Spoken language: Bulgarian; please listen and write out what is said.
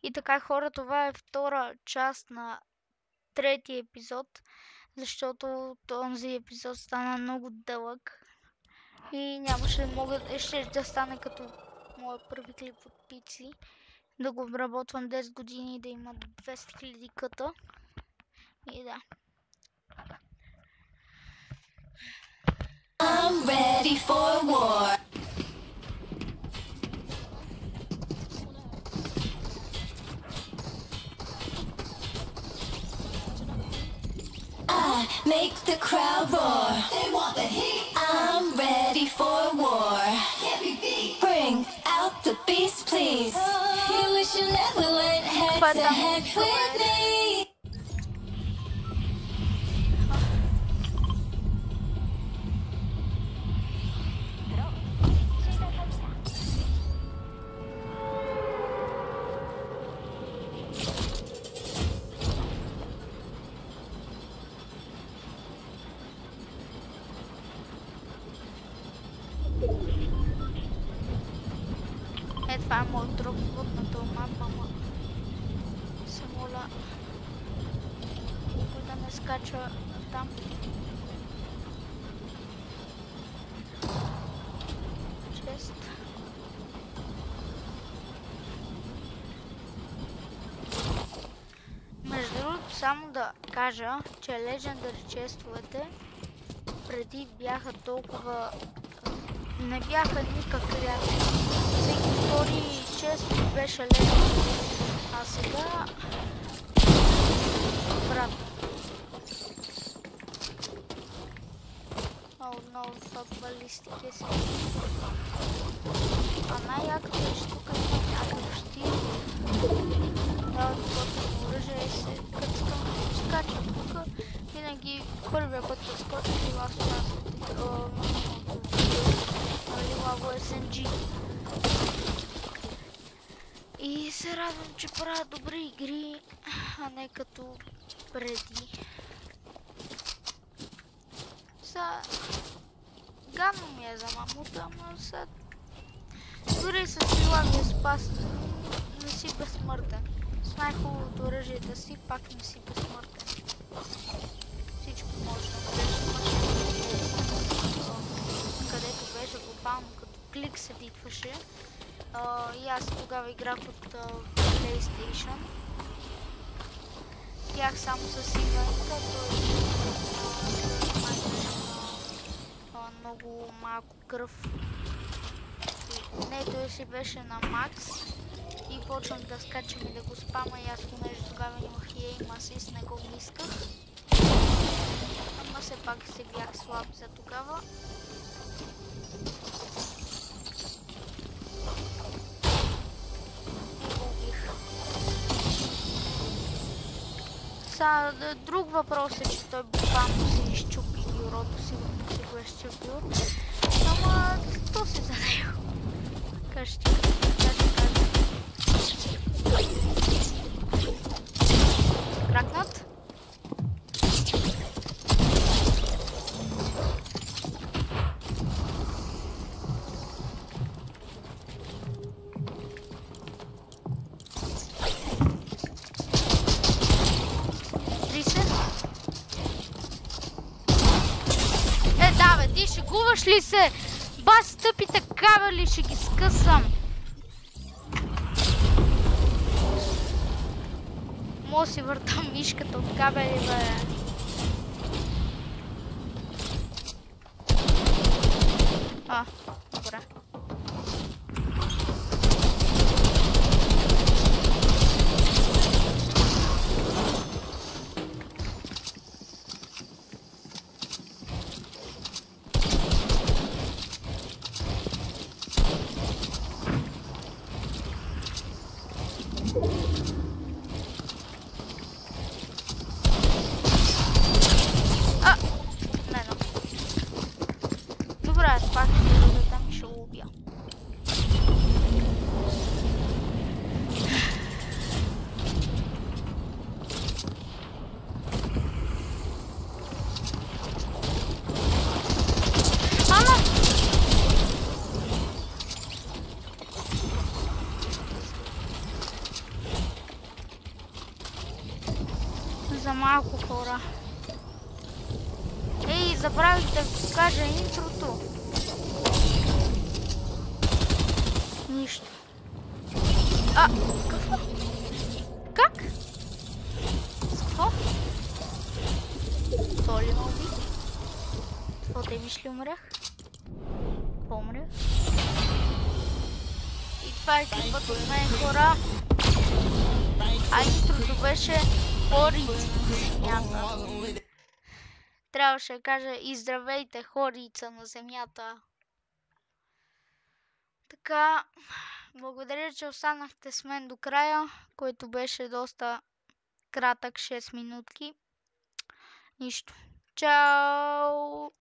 И така, хора, това е втора част на третия епизод, защото този епизод стана много дълъг и нямаше да мога, ще да стане като моя първи клип от Пици, да го обработвам 10 години и да има 200 000 къта. И да. I'm ready for war. I make the crowd roar. They want the heat. I'm ready for war. Can't be beat. Bring out the beast, please. You wish you never went head to head with me. Това е моят друг вод на този мапа, ама се моля никой да не скача там. Чест. Между другото, само да кажа, че Legendary честовете преди бяха толкова... не бяха никак рядки. Всеки втори често беше Legendary, а сега... брат. Много това балистики си. А най-якото е, че тук има някакъв щит. Трябва да готвим оръжие и се къцкам да скачам. Тук винаги първия път да скоча и аз Ливаго SNG. И се радвам, че правя добри игри, а не като преди. Гадно ми е за мамута, но сега дори с прилагия спас не си безсмъртен. С най-хубавото оръжие да си, пак не си безсмъртен. Всичко може да бъдеш където беше буквално като клик се дикваше. И аз тогава играх от PlayStation. Бях само с инвента, много малко кръв. Не, той си беше на макс и почвам да скачам и да го спама и аз понеже тогава имах и aim assist, не го исках. Ама все пак се бях слаб за тогава. Друг въпрос е, че той буквално се изчупи и урото сигурно си го е изчупил. Ама то си за него. Кажи ти, кракнат? Шегуваш ли се? Бас тъпите кабели ще ги скъсам. Мога си въртам мишката от кабели, бе. Добре. за малко хора. Ей, забравих да ви покажа интрото. Нищо. Какво? Как? С какво? То ли ме уби? Какво те виж ли умрях? Какво умрях? И това е клипът от мен, хора. А интрото беше Хорица на земята. Трябваше да кажа и здравейте, Хорица на земята. Така, благодаря, че останахте с мен до края, който беше доста кратък, 6 минутки. Нищо. Чао!